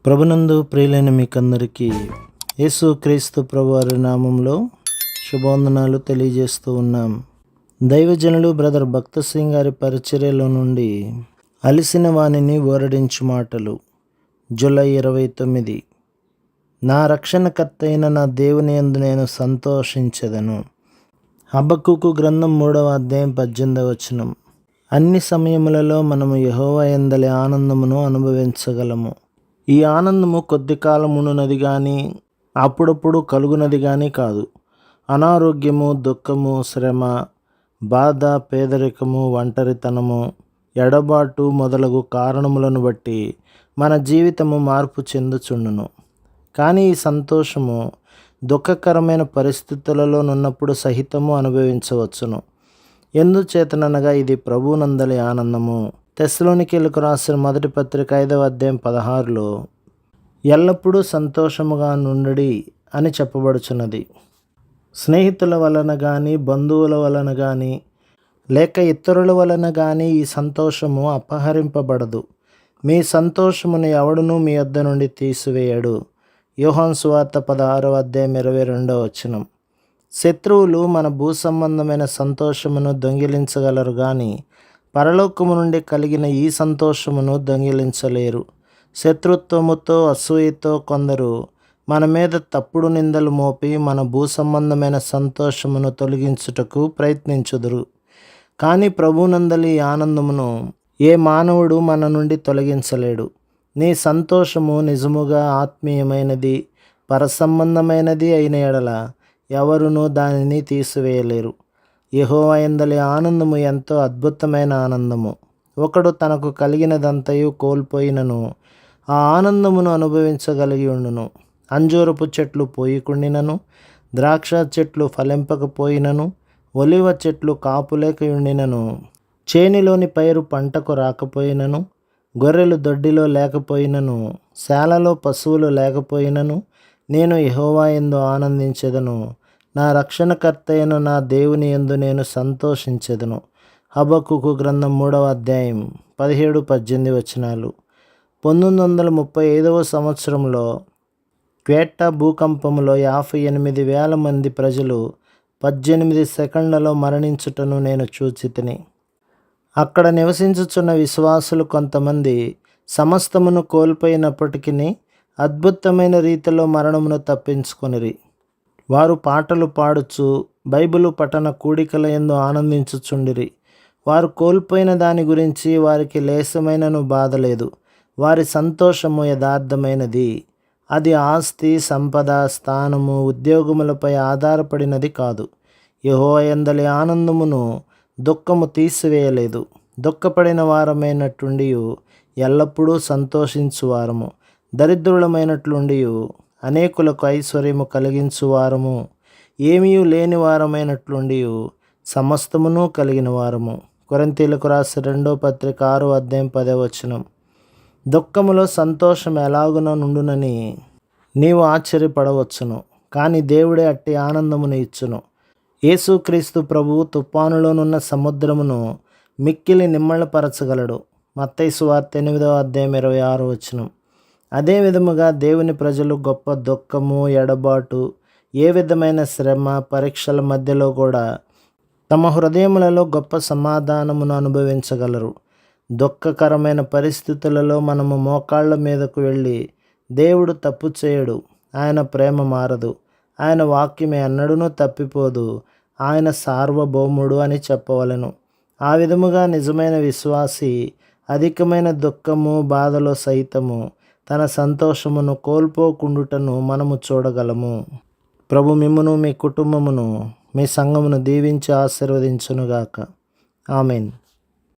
ప్రభునందు ప్రియులైన మీకందరికీ యేసు క్రీస్తు ప్రభువారి నామంలో శుభవందనాలు తెలియజేస్తూ ఉన్నాం. దైవజనులు బ్రదర్ భక్త సింగ్ గారి పరిచర్యలో నుండి అలిసిన వానిని ఓరడించు మాటలు. జూలై 29. నా రక్షణకర్త అయిన నా దేవుని యందు నేను సంతోషించెదను. హబక్కూకు గ్రంథం 3వ అధ్యాయం 18వ వచనం. అన్ని సమయములలో మనము యెహోవా యందలి ఆనందమును అనుభవించగలము. ఈ ఆనందము కొద్ది కాలమునున్నది కానీ అప్పుడప్పుడు కలుగునది కానీ కాదు. అనారోగ్యము, దుఃఖము, శ్రమ, బాధ, పేదరికము, ఒంటరితనము, ఎడబాటు మొదలగు కారణములను బట్టి మన జీవితము మార్పు చెందుచుండును. కానీ ఈ సంతోషము దుఃఖకరమైన పరిస్థితులలో నున్నప్పుడు సహితము అనుభవించవచ్చును. ఎందుచేతననగా ఇది ప్రభువునందలి ఆనందము. తెస్సలోనికీయులకు రాసిన మొదటి పత్రిక 5వ అధ్యాయం 16లో ఎల్లప్పుడూ సంతోషముగా నుండుడి అని చెప్పబడుచున్నది. స్నేహితుల వలన కానీ, బంధువుల వలన కానీ, లేక ఇతరుల వలన కానీ ఈ సంతోషము అపహరింపబడదు. మీ సంతోషమును ఎవడునూ మీ యొద్ద నుండి తీసివేయడు. యోహాను సువార్త 16వ అధ్యాయం 22వ వచనం. శత్రువులు మన భూసంబంధమైన సంతోషమును దొంగిలించగలరు కానీ పరలోకము నుండి కలిగిన ఈ సంతోషమును దొంగిలించలేరు. శత్రుత్వముతో, అసూయతో కొందరు మన మీద తప్పుడు నిందలు మోపి మన భూసంబంధమైన సంతోషమును తొలగించుటకు ప్రయత్నించుదురు. కానీ ప్రభువునందలి ఆనందమును ఏ మానవుడు మన నుండి తొలగించలేడు. నీ సంతోషము నిజముగా ఆత్మీయమైనది, పరసంబంధమైనది అయిన ఎడల ఎవరునూ దానిని తీసివేయలేరు. యెహోవా యందలి ఆనందము ఎంతో అద్భుతమైన ఆనందము. ఒకడు తనకు కలిగినదంతయు కోల్పోయినను ఆ ఆనందమును అనుభవించగలిగి ఉండును. అంజూరపు చెట్లు పోయికుండినను, ద్రాక్ష చెట్లు ఫలింపకపోయినను, ఒలివ చెట్లు కాపులేక ఉండినను, చేనిలోని పైరు పంటకు రాకపోయినను, గొర్రెలు దొడ్డిలో లేకపోయినను, శాలలో పశువులు లేకపోయినను, నేను యెహోవా యందు ఆనందించెదను. నా రక్షణకర్త అయిన నా దేవుని యందు నేను సంతోషించెదను. హబక్కూకు గ్రంథం 3వ అధ్యాయం 17-18 వచనాలు. 1935వ సంవత్సరంలో క్వేట్టా భూకంపంలో 58,000 మంది ప్రజలు 18 సెకండ్లలో మరణించుటను నేను చూచితిని. అక్కడ నివసించుచున్న విశ్వాసులు కొంతమంది సమస్తమును కోల్పోయినప్పటికీ అద్భుతమైన రీతిలో మరణమును తప్పించుకొనిరి. వారు పాటలు పాడుచు బైబిలు పఠన కూడికల యందు ఆనందించుచుండిరి. వారు కోల్పోయిన దాని గురించి వారికి లేశమైనను బాధ లేదు. వారి సంతోషము యథార్థమైనది. అది ఆస్తి, సంపద, స్థానము, ఉద్యోగములపై ఆధారపడినది కాదు. యెహోవా యందలి ఆనందమును దుఃఖము తీసివేయలేదు. దుఃఖపడిన వారమైనట్లుండి ఎల్లప్పుడూ సంతోషించువారము, దరిద్రులమైనట్లుండి అనేకులకు ఐశ్వర్యము కలిగించువారము, ఏమీ లేని వారమైనట్లుండి సమస్తమును కలిగిన వారము. కొరింథీయులకు రాసిన 2వ పత్రిక 6వ అధ్యాయం 10వ వచనం. దుఃఖములో సంతోషం ఎలాగున నుండునని నీవు ఆశ్చర్యపడవచ్చును, కానీ దేవుడే అట్టి ఆనందమును ఇచ్చును. యేసుక్రీస్తు ప్రభువు తుఫానులోనున్న సముద్రమును మిక్కిలి నిమ్మళపరచగలడు. మత్తయి సువార్త 8వ అధ్యాయం 26వ వచనం. అదే విధముగా దేవుని ప్రజలు గొప్ప దుఃఖము, ఎడబాటు, ఏ విధమైన శ్రమ, పరీక్షల మధ్యలో కూడా తమ హృదయములలో గొప్ప సమాధానమును అనుభవించగలరు. దుఃఖకరమైన పరిస్థితులలో మనము మోకాళ్ళ మీదకు వెళ్ళి దేవుడు తప్పు చేయడు, ఆయన ప్రేమ మారదు, ఆయన వాక్యమే ఎన్నడూనూ తప్పిపోదు, ఆయన సార్వభౌముడు అని చెప్పవలెను. ఆ విధముగా నిజమైన విశ్వాసి అధికమైన దుఃఖము, బాధలో సైతము తన సంతోషమును కోల్పోకుండుటను మనము చూడగలము. ప్రభు మిమ్మును, మీ కుటుంబమును, మీ సంఘమును దీవించి ఆశీర్వదించునుగాక. ఆమేన్.